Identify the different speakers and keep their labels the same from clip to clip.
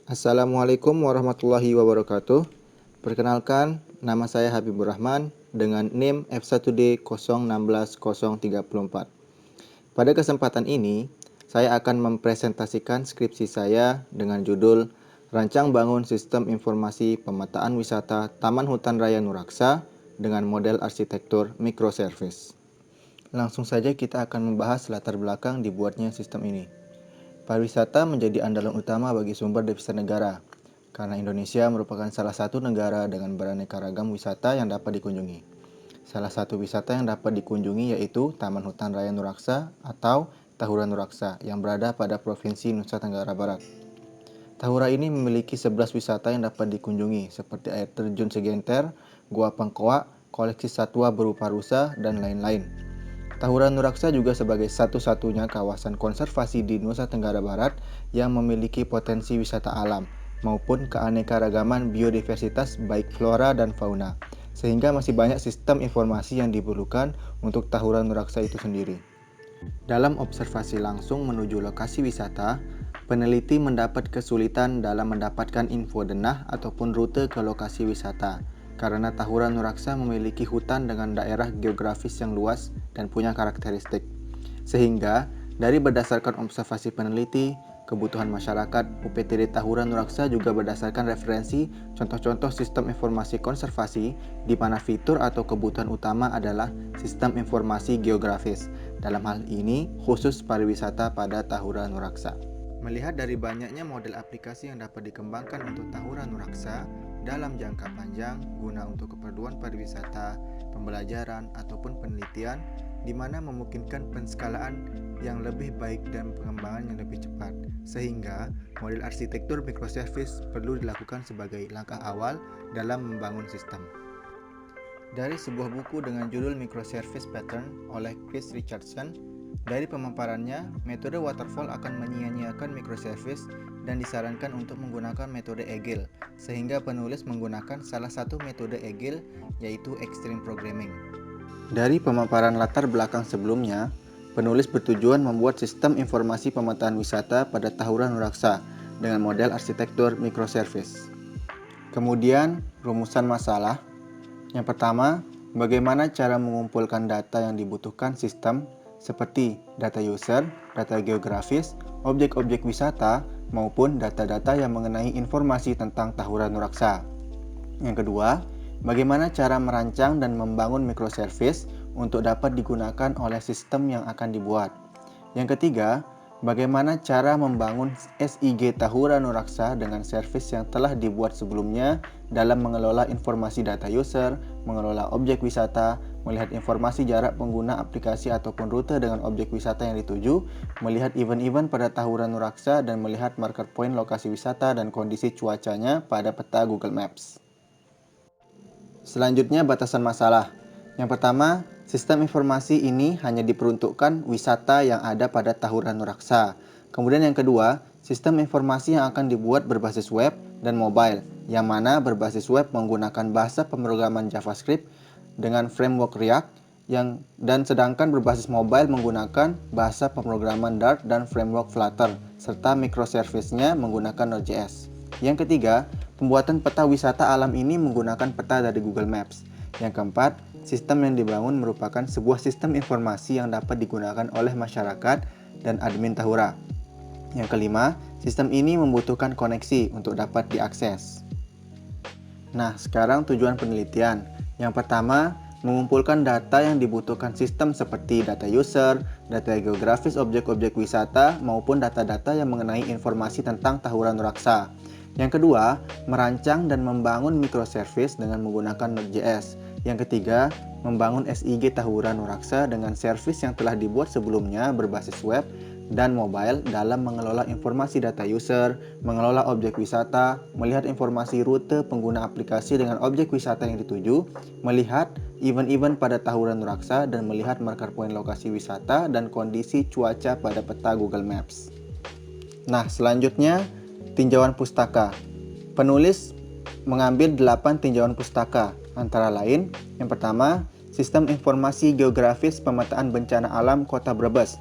Speaker 1: Assalamualaikum warahmatullahi wabarakatuh. Perkenalkan, nama saya Habibur Rahman dengan NIM F1D 016034. Pada kesempatan ini, saya akan mempresentasikan skripsi saya dengan judul Rancang Bangun Sistem Informasi Pemetaan Wisata Taman Hutan Raya Nuraksa dengan model arsitektur microservice. Langsung saja kita akan membahas latar belakang dibuatnya sistem ini. Pariwisata menjadi andalan utama bagi sumber devisa negara, karena Indonesia merupakan salah satu negara dengan beraneka ragam wisata yang dapat dikunjungi. Salah satu wisata yang dapat dikunjungi yaitu Taman Hutan Raya Nuraksa atau Tahura Nuraksa yang berada pada Provinsi Nusa Tenggara Barat. Tahura ini memiliki 11 wisata yang dapat dikunjungi seperti air terjun Segenter, Gua Pengkoa, koleksi satwa berupa rusa, dan lain-lain. Tahura Nuraksa juga sebagai satu-satunya kawasan konservasi di Nusa Tenggara Barat yang memiliki potensi wisata alam maupun keanekaragaman biodiversitas baik flora dan fauna, sehingga masih banyak sistem informasi yang diperlukan untuk Tahura Nuraksa itu sendiri. Dalam observasi langsung menuju lokasi wisata, peneliti mendapat kesulitan dalam mendapatkan info denah ataupun rute ke lokasi wisata, karena Tahura Nuraksa memiliki hutan dengan daerah geografis yang luas dan punya karakteristik. Sehingga, dari berdasarkan observasi peneliti, kebutuhan masyarakat, UPTD Tahura Nuraksa juga berdasarkan referensi contoh-contoh sistem informasi konservasi di mana fitur atau kebutuhan utama adalah sistem informasi geografis. Dalam hal ini, khusus pariwisata pada Tahura Nuraksa. Melihat dari banyaknya model aplikasi yang dapat dikembangkan untuk Tahura Nuraksa dalam jangka panjang guna untuk keperluan pariwisata, pembelajaran, ataupun penelitian, di mana memungkinkan penskalaan yang lebih baik dan pengembangan yang lebih cepat, sehingga model arsitektur microservice perlu dilakukan sebagai langkah awal dalam membangun sistem. Dari sebuah buku dengan judul Microservice Pattern oleh Chris Richardson, dari pemaparannya, metode waterfall akan menyia-nyiakan microservice dan disarankan untuk menggunakan metode Agile, sehingga penulis menggunakan salah satu metode Agile, yaitu Extreme Programming. Dari pemaparan latar belakang sebelumnya, penulis bertujuan membuat sistem informasi pemetaan wisata pada Tahura Nuraksa dengan model arsitektur microservice. Kemudian, rumusan masalah. Yang pertama, bagaimana cara mengumpulkan data yang dibutuhkan sistem seperti data user, data geografis, objek-objek wisata, maupun data-data yang mengenai informasi tentang Tahura Nuraksa. Yang kedua, bagaimana cara merancang dan membangun microservice untuk dapat digunakan oleh sistem yang akan dibuat. Yang ketiga, bagaimana cara membangun SIG Tahura Nuraksa dengan service yang telah dibuat sebelumnya dalam mengelola informasi data user, mengelola objek wisata, melihat informasi jarak pengguna aplikasi ataupun rute dengan objek wisata yang dituju, melihat event-event pada Tahura Nuraksa, dan melihat marker point lokasi wisata dan kondisi cuacanya pada peta Google Maps. Selanjutnya, batasan masalah. Yang pertama, sistem informasi ini hanya diperuntukkan wisata yang ada pada Tahura Nuraksa. Kemudian yang kedua, sistem informasi yang akan dibuat berbasis web dan mobile, yang mana berbasis web menggunakan bahasa pemrograman JavaScript dengan framework React, dan sedangkan berbasis mobile menggunakan bahasa pemrograman Dart dan framework Flutter, serta microservice-nya menggunakan Node.js. Yang ketiga, pembuatan peta wisata alam ini menggunakan peta dari Google Maps. Yang keempat, sistem yang dibangun merupakan sebuah sistem informasi yang dapat digunakan oleh masyarakat dan admin Tahura. Yang kelima, sistem ini membutuhkan koneksi untuk dapat diakses. Nah, sekarang tujuan penelitian. Yang pertama, mengumpulkan data yang dibutuhkan sistem seperti data user, data geografis objek-objek wisata, maupun data-data yang mengenai informasi tentang Tahura Nuraksa. Yang kedua, merancang dan membangun microservice dengan menggunakan Node.js. Yang ketiga, membangun SIG Tahura Nuraksa dengan service yang telah dibuat sebelumnya berbasis web dan mobile dalam mengelola informasi data user, mengelola objek wisata, melihat informasi rute pengguna aplikasi dengan objek wisata yang dituju, melihat event-event pada Tahura Nuraksa, dan melihat marker point lokasi wisata dan kondisi cuaca pada peta Google Maps. Nah, selanjutnya, tinjauan pustaka. Penulis mengambil 8 tinjauan pustaka, antara lain, yang pertama, Sistem Informasi Geografis Pemetaan Bencana Alam Kota Brebes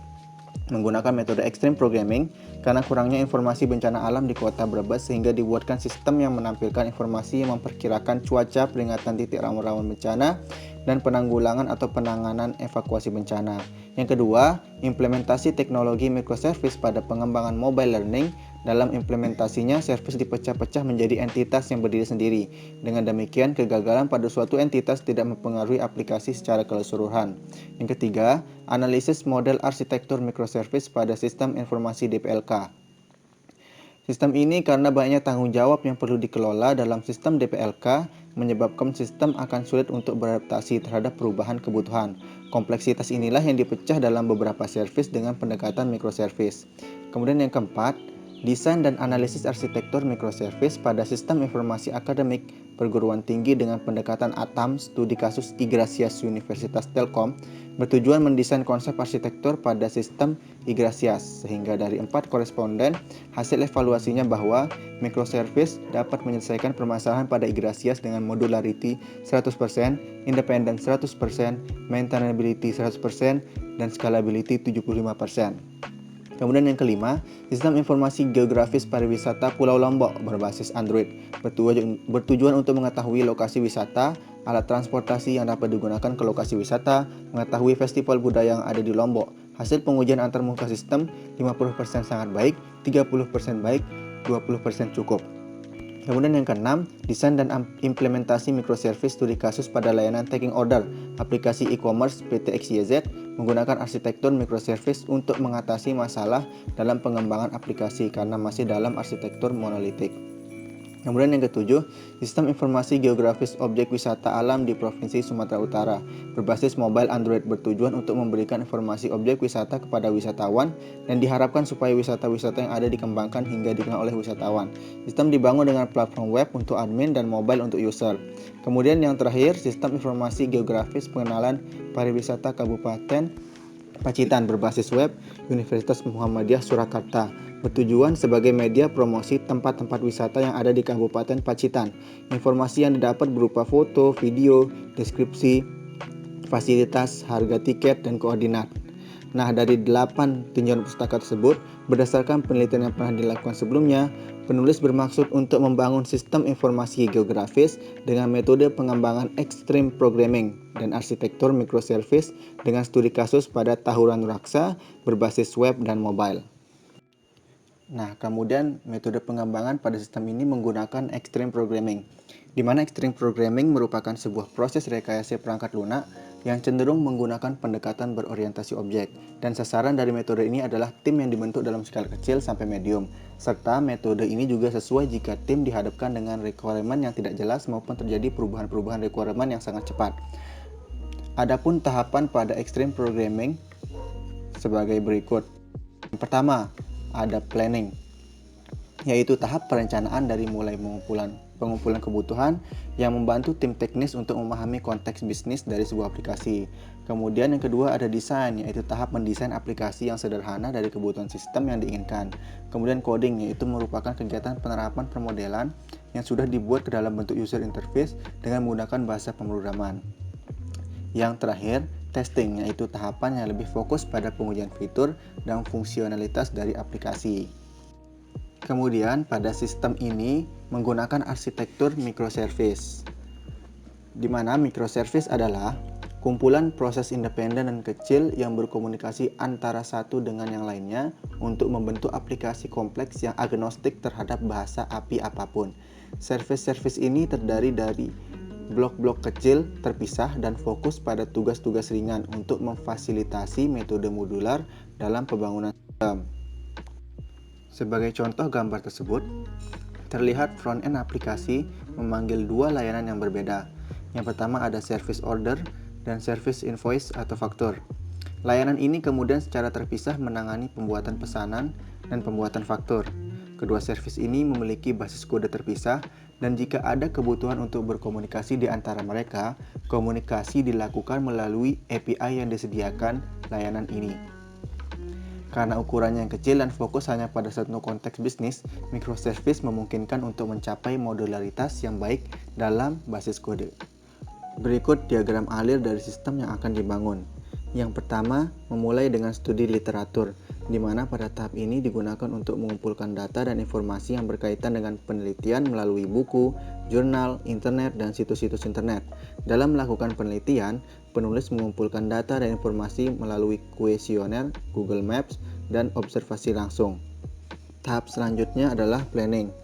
Speaker 1: menggunakan metode Extreme Programming karena kurangnya informasi bencana alam di kota Brebes sehingga dibuatkan sistem yang menampilkan informasi yang memperkirakan cuaca, peringatan titik rawan-rawan bencana, dan penanggulangan atau penanganan evakuasi bencana. Yang kedua, implementasi teknologi microservice pada pengembangan mobile learning. Dalam implementasinya, service dipecah-pecah menjadi entitas yang berdiri sendiri. Dengan demikian, kegagalan pada suatu entitas tidak mempengaruhi aplikasi secara keseluruhan. Yang ketiga, analisis model arsitektur microservice pada sistem informasi DPLK. Sistem ini karena banyaknya tanggung jawab yang perlu dikelola dalam sistem DPLK, menyebabkan sistem akan sulit untuk beradaptasi terhadap perubahan kebutuhan. Kompleksitas inilah yang dipecah dalam beberapa service dengan pendekatan microservice. Kemudian yang keempat, desain dan analisis arsitektur microservice pada sistem informasi akademik perguruan tinggi dengan pendekatan ATAM studi kasus Igracias Universitas Telkom bertujuan mendesain konsep arsitektur pada sistem Igracias sehingga dari 4 koresponden hasil evaluasinya bahwa microservice dapat menyelesaikan permasalahan pada Igracias dengan modularity 100%, independent 100%, maintainability 100%, dan scalability 75%. Kemudian yang kelima, sistem informasi geografis pariwisata Pulau Lombok berbasis Android bertujuan untuk mengetahui lokasi wisata, alat transportasi yang dapat digunakan ke lokasi wisata, mengetahui festival budaya yang ada di Lombok. Hasil pengujian antarmuka sistem 50% sangat baik, 30% baik, 20% cukup. Kemudian yang keenam, desain dan implementasi microservice studi kasus pada layanan taking order aplikasi e-commerce PT XYZ menggunakan arsitektur microservice untuk mengatasi masalah dalam pengembangan aplikasi karena masih dalam arsitektur monolitik. Kemudian yang ketujuh, sistem informasi geografis objek wisata alam di Provinsi Sumatera Utara berbasis mobile Android bertujuan untuk memberikan informasi objek wisata kepada wisatawan dan diharapkan supaya wisata-wisata yang ada dikembangkan hingga dikenal oleh wisatawan. Sistem dibangun dengan platform web untuk admin dan mobile untuk user. Kemudian yang terakhir, sistem informasi geografis pengenalan pariwisata Kabupaten Pacitan berbasis web Universitas Muhammadiyah Surakarta bertujuan sebagai media promosi tempat-tempat wisata yang ada di Kabupaten Pacitan. Informasi yang didapat berupa foto, video, deskripsi, fasilitas, harga tiket, dan koordinat. Nah, dari 8 tinjauan pustaka tersebut, berdasarkan penelitian yang pernah dilakukan sebelumnya, penulis bermaksud untuk membangun sistem informasi geografis dengan metode pengembangan extreme programming dan arsitektur microservice dengan studi kasus pada Tahuran Nuraksa berbasis web dan mobile. Nah, kemudian metode pengembangan pada sistem ini menggunakan extreme programming, di mana extreme programming merupakan sebuah proses rekayasa perangkat lunak yang cenderung menggunakan pendekatan berorientasi objek, dan sasaran dari metode ini adalah tim yang dibentuk dalam skala kecil sampai medium, serta metode ini juga sesuai jika tim dihadapkan dengan requirement yang tidak jelas maupun terjadi perubahan-perubahan requirement yang sangat cepat. Adapun tahapan pada extreme programming sebagai berikut. Yang pertama, ada planning, yaitu tahap perencanaan dari mulai pengumpulan kebutuhan yang membantu tim teknis untuk memahami konteks bisnis dari sebuah aplikasi. Kemudian yang kedua ada desain, yaitu tahap mendesain aplikasi yang sederhana dari kebutuhan sistem yang diinginkan. Kemudian coding, yaitu merupakan kegiatan penerapan permodelan yang sudah dibuat ke dalam bentuk user interface dengan menggunakan bahasa pemrograman. Yang terakhir, testing, yaitu tahapan yang lebih fokus pada pengujian fitur dan fungsionalitas dari aplikasi. Kemudian pada sistem ini menggunakan arsitektur microservice, di mana microservice adalah kumpulan proses independen dan kecil yang berkomunikasi antara satu dengan yang lainnya untuk membentuk aplikasi kompleks yang agnostik terhadap bahasa API apapun. Service-service ini terdiri dari blok-blok kecil terpisah dan fokus pada tugas-tugas ringan untuk memfasilitasi metode modular dalam pembangunan sistem. Sebagai contoh gambar tersebut, terlihat front-end aplikasi memanggil dua layanan yang berbeda. Yang pertama ada service order dan service invoice atau faktur. Layanan ini kemudian secara terpisah menangani pembuatan pesanan dan pembuatan faktur. Kedua service ini memiliki basis kode terpisah dan jika ada kebutuhan untuk berkomunikasi di antara mereka, komunikasi dilakukan melalui API yang disediakan layanan ini. Karena ukurannya yang kecil dan fokus hanya pada satu konteks bisnis, microservice memungkinkan untuk mencapai modularitas yang baik dalam basis kode. Berikut diagram alir dari sistem yang akan dibangun. Yang pertama, memulai dengan studi literatur. di mana pada tahap ini digunakan untuk mengumpulkan data dan informasi yang berkaitan dengan penelitian melalui buku, jurnal, internet, dan situs-situs internet. Dalam melakukan penelitian, penulis mengumpulkan data dan informasi melalui kuesioner, Google Maps, dan observasi langsung. Tahap selanjutnya adalah planning.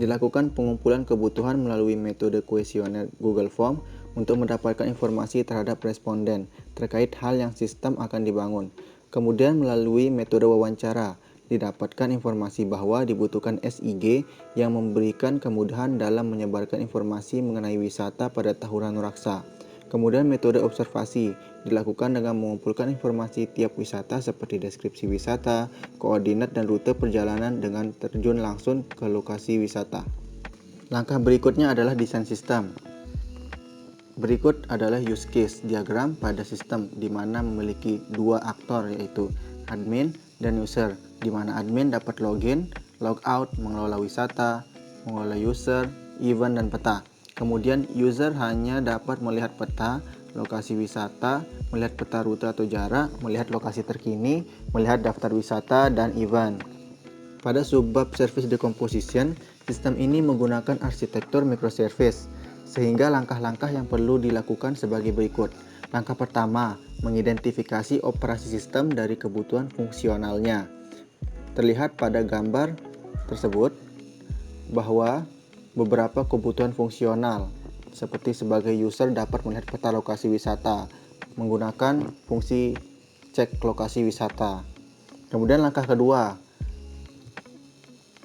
Speaker 1: Dilakukan pengumpulan kebutuhan melalui metode kuesioner Google Form untuk mendapatkan informasi terhadap responden terkait hal yang sistem akan dibangun. Kemudian melalui metode wawancara, didapatkan informasi bahwa dibutuhkan SIG yang memberikan kemudahan dalam menyebarkan informasi mengenai wisata pada Tahura Nuraksa. Kemudian metode observasi dilakukan dengan mengumpulkan informasi tiap wisata seperti deskripsi wisata, koordinat dan rute perjalanan dengan terjun langsung ke lokasi wisata. Langkah berikutnya adalah desain sistem. Berikut adalah use case diagram pada sistem di mana memiliki dua aktor yaitu admin dan user, di mana admin dapat login, logout, mengelola wisata, mengelola user, event, dan peta. Kemudian user hanya dapat melihat peta, lokasi wisata, melihat peta rute atau jarak, melihat lokasi terkini, melihat daftar wisata, dan event. Pada subbab service decomposition, sistem ini menggunakan arsitektur microservice, sehingga langkah-langkah yang perlu dilakukan sebagai berikut. Langkah pertama, mengidentifikasi operasi sistem dari kebutuhan fungsionalnya. Terlihat pada gambar tersebut bahwa beberapa kebutuhan fungsional, seperti sebagai user dapat melihat peta lokasi wisata, menggunakan fungsi cek lokasi wisata. Kemudian langkah kedua,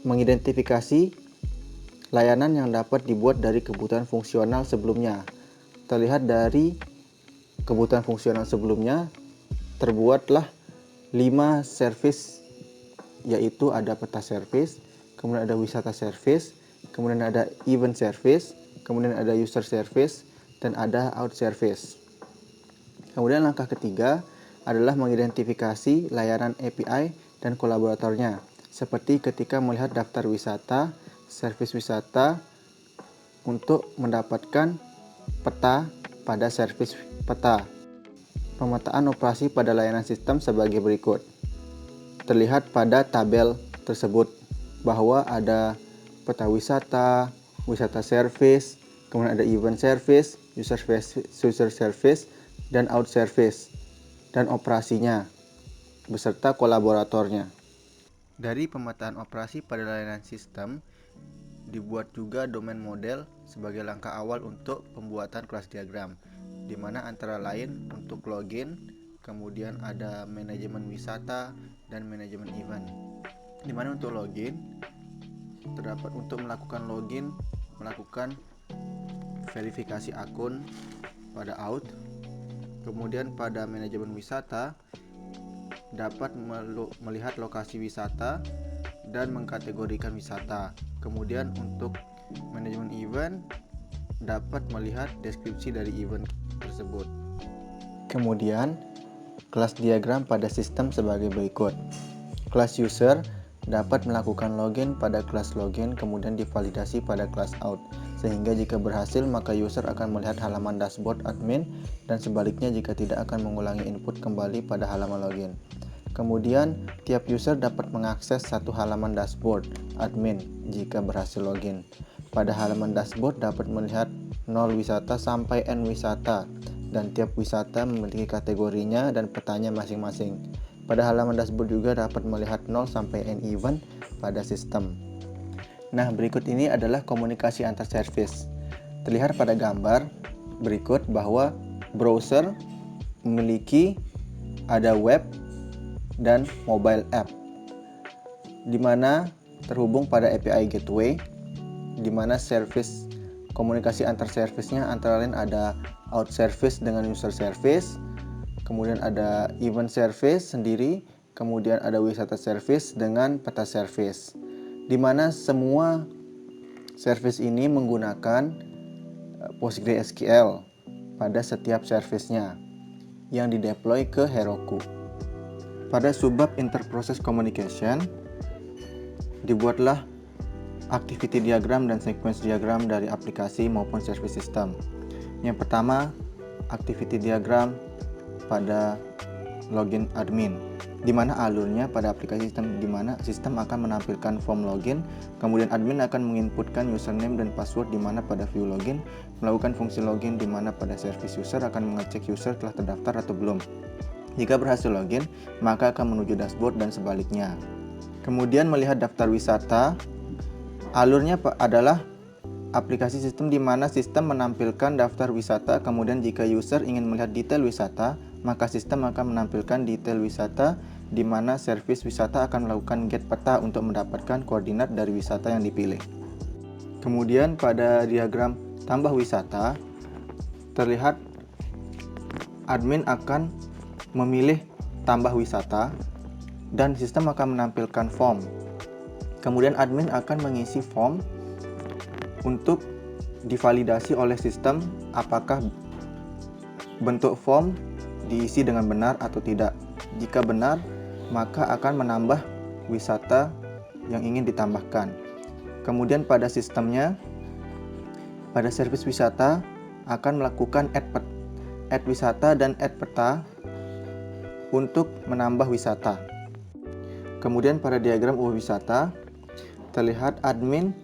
Speaker 1: mengidentifikasi layanan yang dapat dibuat dari kebutuhan fungsional sebelumnya. Terlihat dari kebutuhan fungsional sebelumnya, terbuatlah 5 service, yaitu ada peta service, kemudian ada wisata service, kemudian ada event service, kemudian ada user service, dan ada out service. Kemudian langkah ketiga adalah mengidentifikasi layanan API dan kolaboratornya, seperti ketika melihat daftar wisata, servis wisata untuk mendapatkan peta pada servis peta. Pemetaan operasi pada layanan sistem sebagai berikut. Terlihat pada tabel tersebut bahwa ada peta wisata, wisata service, kemudian ada event service, user service, dan out service, dan operasinya beserta kolaboratornya. Dari pemetaan operasi pada layanan sistem, dibuat juga domain model sebagai langkah awal untuk pembuatan kelas diagram, di mana antara lain untuk login, kemudian ada manajemen wisata dan manajemen event. Di mana untuk login terdapat untuk melakukan login, melakukan verifikasi akun pada out. Kemudian pada manajemen wisata dapat melihat lokasi wisata dan mengkategorikan wisata. Kemudian untuk manajemen event dapat melihat deskripsi dari event tersebut. Kemudian kelas diagram pada sistem sebagai berikut. Kelas user dapat melakukan login pada kelas login kemudian divalidasi pada kelas out, sehingga jika berhasil maka user akan melihat halaman dashboard admin dan sebaliknya jika tidak akan mengulangi input kembali pada halaman login. Kemudian, tiap user dapat mengakses satu halaman dashboard admin jika berhasil login. Pada halaman dashboard dapat melihat 0 wisata sampai N wisata, dan tiap wisata memiliki kategorinya dan petanya masing-masing. Pada halaman dashboard juga dapat melihat 0 sampai N event pada sistem. Nah, berikut ini adalah komunikasi antar service. Terlihat pada gambar berikut bahwa browser memiliki ada web dan mobile app, di mana terhubung pada API gateway, di mana service komunikasi antar service-nya antara lain ada out service dengan user service, kemudian ada event service sendiri, kemudian ada wisata service dengan peta service, di mana semua service ini menggunakan PostgreSQL pada setiap service-nya yang dideploy ke Heroku. Pada subbab interprocess communication, dibuatlah activity diagram dan sequence diagram dari aplikasi maupun service system. Yang pertama, activity diagram pada login admin. di mana alurnya pada aplikasi sistem, di mana sistem akan menampilkan form login, kemudian admin akan menginputkan username dan password, di mana pada view login melakukan fungsi login, di mana pada service user akan mengecek user telah terdaftar atau belum. Jika berhasil login, maka akan menuju dashboard dan sebaliknya. Kemudian melihat daftar wisata, alurnya adalah aplikasi sistem di mana sistem menampilkan daftar wisata, kemudian jika user ingin melihat detail wisata, maka sistem akan menampilkan detail wisata, di mana servis wisata akan melakukan get peta untuk mendapatkan koordinat dari wisata yang dipilih. Kemudian pada diagram tambah wisata, terlihat admin akan memilih tambah wisata dan sistem akan menampilkan form. Kemudian admin akan mengisi form untuk divalidasi oleh sistem apakah bentuk form diisi dengan benar atau tidak. Jika benar, maka akan menambah wisata yang ingin ditambahkan. Kemudian pada sistemnya, pada servis wisata akan melakukan add wisata dan add peta untuk menambah wisata. Kemudian pada diagram ubah wisata, terlihat admin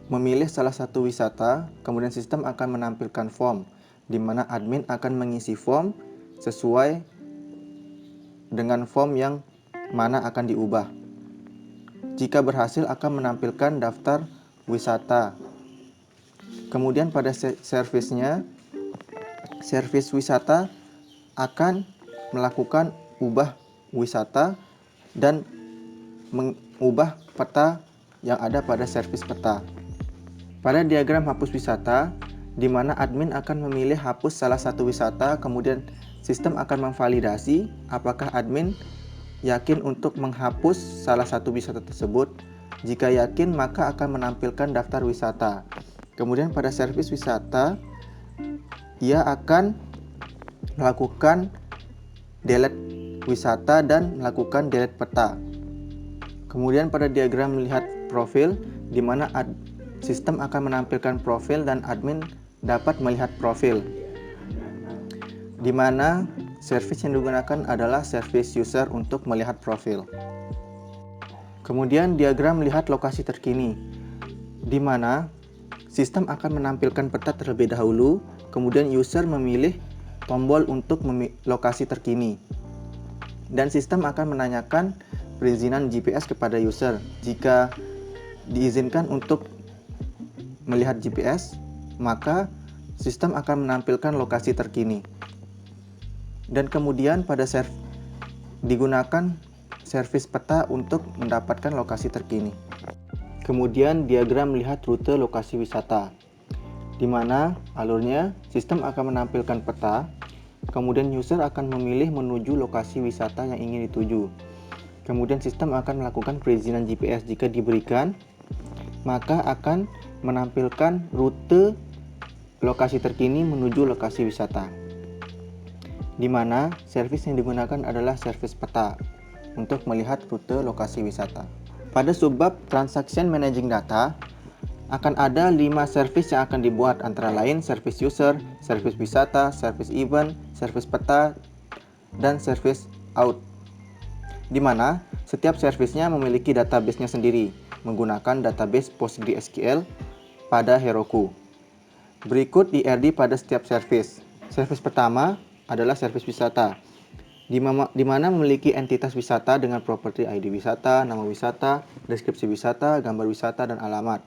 Speaker 1: memilih salah satu wisata, kemudian sistem akan menampilkan form, di mana admin akan mengisi form sesuai dengan form yang mana akan diubah. Jika berhasil akan menampilkan daftar wisata. Kemudian pada servisnya, servis wisata akan melakukan ubah wisata dan mengubah peta yang ada pada servis peta. Pada diagram hapus wisata, di mana admin akan memilih hapus salah satu wisata, kemudian sistem akan memvalidasi apakah admin yakin untuk menghapus salah satu wisata tersebut. Jika yakin, maka akan menampilkan daftar wisata. Kemudian pada servis wisata, ia akan melakukan delete wisata dan melakukan delete peta. Kemudian pada diagram melihat profil, di mana sistem akan menampilkan profil dan admin dapat melihat profil, di mana servis yang digunakan adalah servis user untuk melihat profil. Kemudian diagram melihat lokasi terkini, di mana sistem akan menampilkan peta terlebih dahulu, kemudian user memilih tombol untuk lokasi terkini. Dan sistem akan menanyakan perizinan GPS kepada user. Jika diizinkan untuk melihat GPS, maka sistem akan menampilkan lokasi terkini. Dan kemudian pada digunakan servis peta untuk mendapatkan lokasi terkini. Kemudian diagram melihat rute lokasi wisata, di mana alurnya sistem akan menampilkan peta, kemudian user akan memilih menuju lokasi wisata yang ingin dituju. Kemudian sistem akan melakukan perizinan GPS. Jika diberikan, maka akan menampilkan rute lokasi terkini menuju lokasi wisata, di mana servis yang digunakan adalah servis peta untuk melihat rute lokasi wisata. Pada subbab Transaction Managing Data, akan ada 5 servis yang akan dibuat, antara lain servis user, servis wisata, servis event, servis peta, dan servis out, di mana setiap servisnya memiliki database-nya sendiri menggunakan database PostgreSQL pada Heroku. Berikut IRD pada setiap servis. Servis pertama adalah servis wisata, di mana memiliki entitas wisata dengan properti ID wisata, nama wisata, deskripsi wisata, gambar wisata, dan alamat.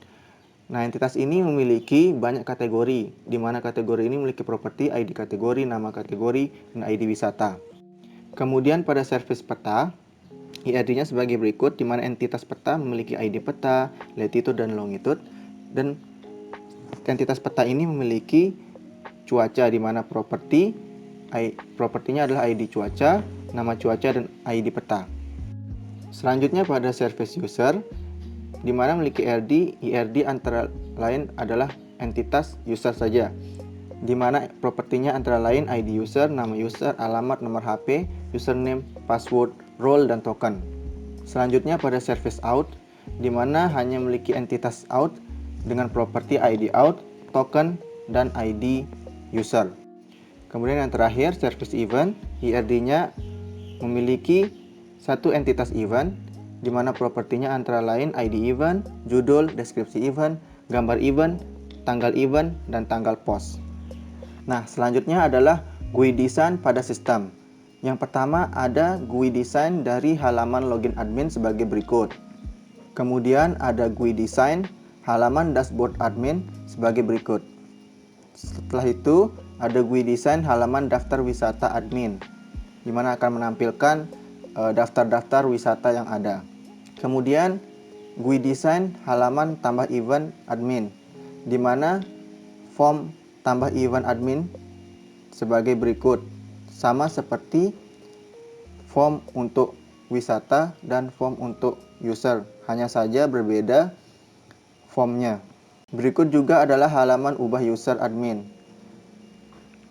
Speaker 1: Nah, entitas ini memiliki banyak kategori, di mana kategori ini memiliki properti ID kategori, nama kategori, dan ID wisata. Kemudian pada servis peta, IRD-nya sebagai berikut, di mana entitas peta memiliki ID peta, latitude, dan longitude, dan entitas peta ini memiliki cuaca, di mana propertinya adalah ID cuaca, nama cuaca, dan ID peta. Selanjutnya pada service user, di mana memiliki IRD antara lain adalah entitas user saja, di mana propertinya antara lain ID user, nama user, alamat, nomor HP, username, password, role, dan token. Selanjutnya pada service out, di mana hanya memiliki entitas out dengan properti ID out, token, dan ID user. Kemudian yang terakhir, service event, IRD-nya memiliki satu entitas event, di mana propertinya antara lain ID event, judul, deskripsi event, gambar event, tanggal event, dan tanggal post. Nah, selanjutnya adalah GUI design pada sistem. Yang pertama ada GUI design dari halaman login admin sebagai berikut. Kemudian ada GUI design halaman dashboard admin sebagai berikut. Setelah itu ada GUI design halaman daftar wisata admin, di mana akan menampilkan daftar-daftar wisata yang ada. Kemudian GUI design halaman tambah event admin, di mana form tambah event admin sebagai berikut, sama seperti form untuk wisata dan form untuk user, hanya saja berbeda formnya. Berikut juga adalah halaman ubah user admin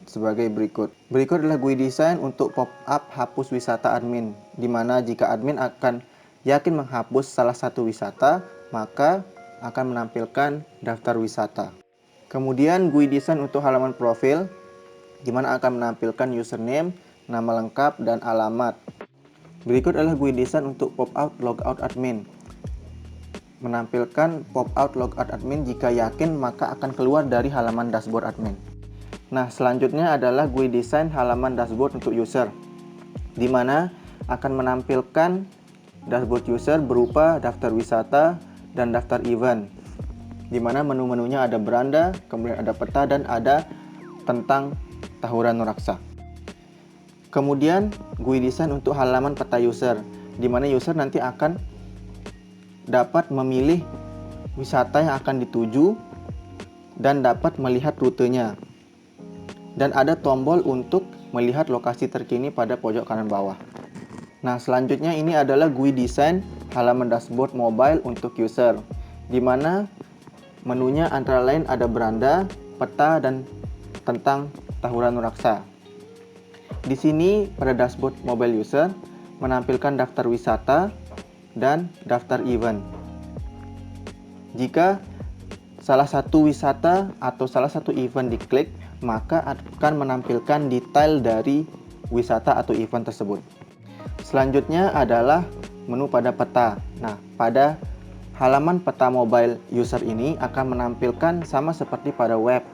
Speaker 1: sebagai berikut. Berikut adalah GUI design untuk pop-up hapus wisata admin, di mana jika admin akan yakin menghapus salah satu wisata, maka akan menampilkan daftar wisata. Kemudian GUI design untuk halaman profil, di mana akan menampilkan username, nama lengkap, dan alamat. Berikut adalah GUI design untuk pop-out logout admin, menampilkan pop-out logout admin jika yakin maka akan keluar dari halaman dashboard admin. Nah, selanjutnya adalah GUI design halaman dashboard untuk user, di mana akan menampilkan dashboard user berupa daftar wisata dan daftar event, di mana menu-menunya ada beranda, kemudian ada peta, dan ada tentang Tahura Nuraksa. Kemudian GUI design untuk halaman peta user, di mana user nanti akan dapat memilih wisata yang akan dituju dan dapat melihat rutenya. Dan ada tombol untuk melihat lokasi terkini pada pojok kanan bawah. Nah, selanjutnya ini adalah GUI design halaman dashboard mobile untuk user, di mana menunya antara lain ada beranda, peta, dan tentang Tahura Nuraksa. Di sini pada dashboard mobile user menampilkan daftar wisata dan daftar event. Jika salah satu wisata atau salah satu event diklik, maka akan menampilkan detail dari wisata atau event tersebut. Selanjutnya adalah menu pada peta. Nah, pada halaman peta mobile user ini akan menampilkan sama seperti pada web,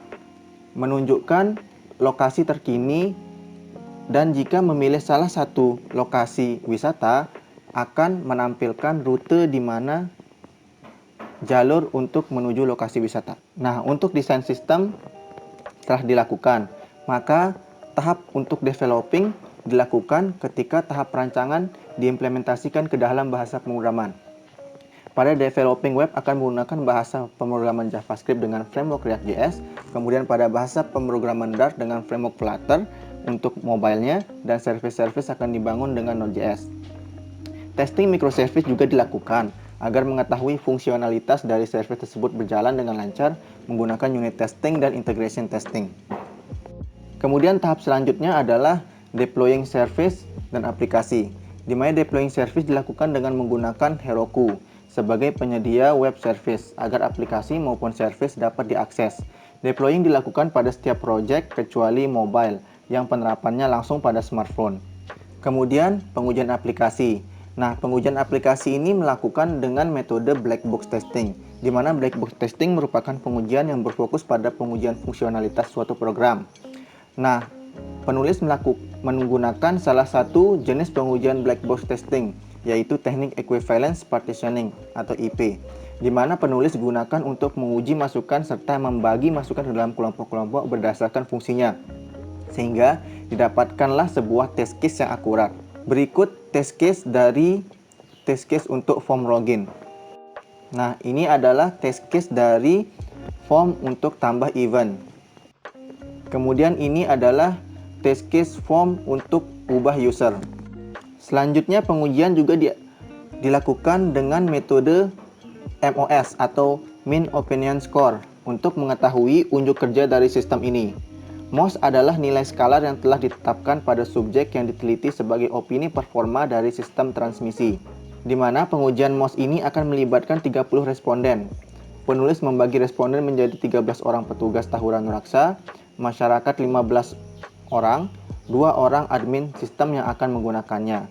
Speaker 1: menunjukkan lokasi terkini, dan jika memilih salah satu lokasi wisata akan menampilkan rute di mana jalur untuk menuju lokasi wisata. Nah, untuk desain sistem telah dilakukan, maka tahap untuk developing dilakukan ketika tahap perancangan diimplementasikan ke dalam bahasa pemrograman. Pada developing web akan menggunakan bahasa pemrograman JavaScript dengan framework React.js, kemudian pada bahasa pemrograman Dart dengan framework Flutter untuk mobile-nya, dan service-service akan dibangun dengan Node.js. Testing microservice juga dilakukan agar mengetahui fungsionalitas dari service tersebut berjalan dengan lancar menggunakan unit testing dan integration testing. Kemudian tahap selanjutnya adalah deploying service dan aplikasi, di mana deploying service dilakukan dengan menggunakan Heroku sebagai penyedia web service agar aplikasi maupun service dapat diakses. Deploying dilakukan pada setiap project kecuali mobile yang penerapannya langsung pada smartphone. Kemudian pengujian aplikasi. Nah, pengujian aplikasi ini melakukan dengan metode black box testing, di mana black box testing merupakan pengujian yang berfokus pada pengujian fungsionalitas suatu program. Nah, penulis menggunakan salah satu jenis pengujian black box testing, yaitu teknik equivalence partitioning atau IP, di mana penulis gunakan untuk menguji masukan serta membagi masukan ke dalam kelompok-kelompok berdasarkan fungsinya, sehingga didapatkanlah sebuah test case yang akurat. Berikut test case dari test case untuk form login. Nah, ini adalah test case dari form untuk tambah event. Kemudian ini adalah test case form untuk ubah user. Selanjutnya pengujian juga dilakukan dengan metode MOS atau Mean Opinion Score untuk mengetahui unjuk kerja dari sistem ini. MOS adalah nilai skalar yang telah ditetapkan pada subjek yang diteliti sebagai opini performa dari sistem transmisi, di mana pengujian MOS ini akan melibatkan 30 responden. Penulis membagi responden menjadi 13 orang petugas Tahura Nuraksa, masyarakat 15 orang, 2 orang admin sistem yang akan menggunakannya.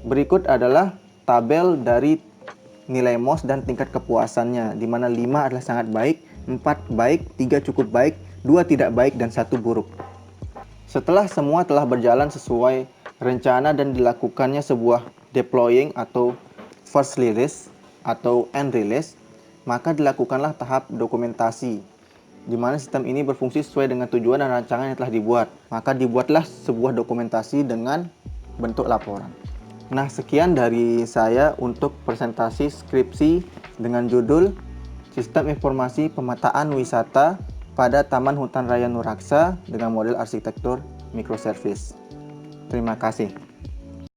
Speaker 1: Berikut adalah tabel dari nilai MOS dan tingkat kepuasannya, di mana 5 adalah sangat baik, 4 baik, 3 cukup baik, 2 tidak baik, dan 1 buruk. Setelah semua telah berjalan sesuai rencana dan dilakukannya sebuah deploying atau first release atau end release, maka dilakukanlah tahap dokumentasi, di mana sistem ini berfungsi sesuai dengan tujuan dan rancangan yang telah dibuat. Maka dibuatlah sebuah dokumentasi dengan bentuk laporan. Nah, sekian dari saya untuk presentasi skripsi dengan judul Sistem Informasi Pemetaan Wisata pada Taman Hutan Raya Nuraksa dengan model arsitektur microservice. Terima kasih.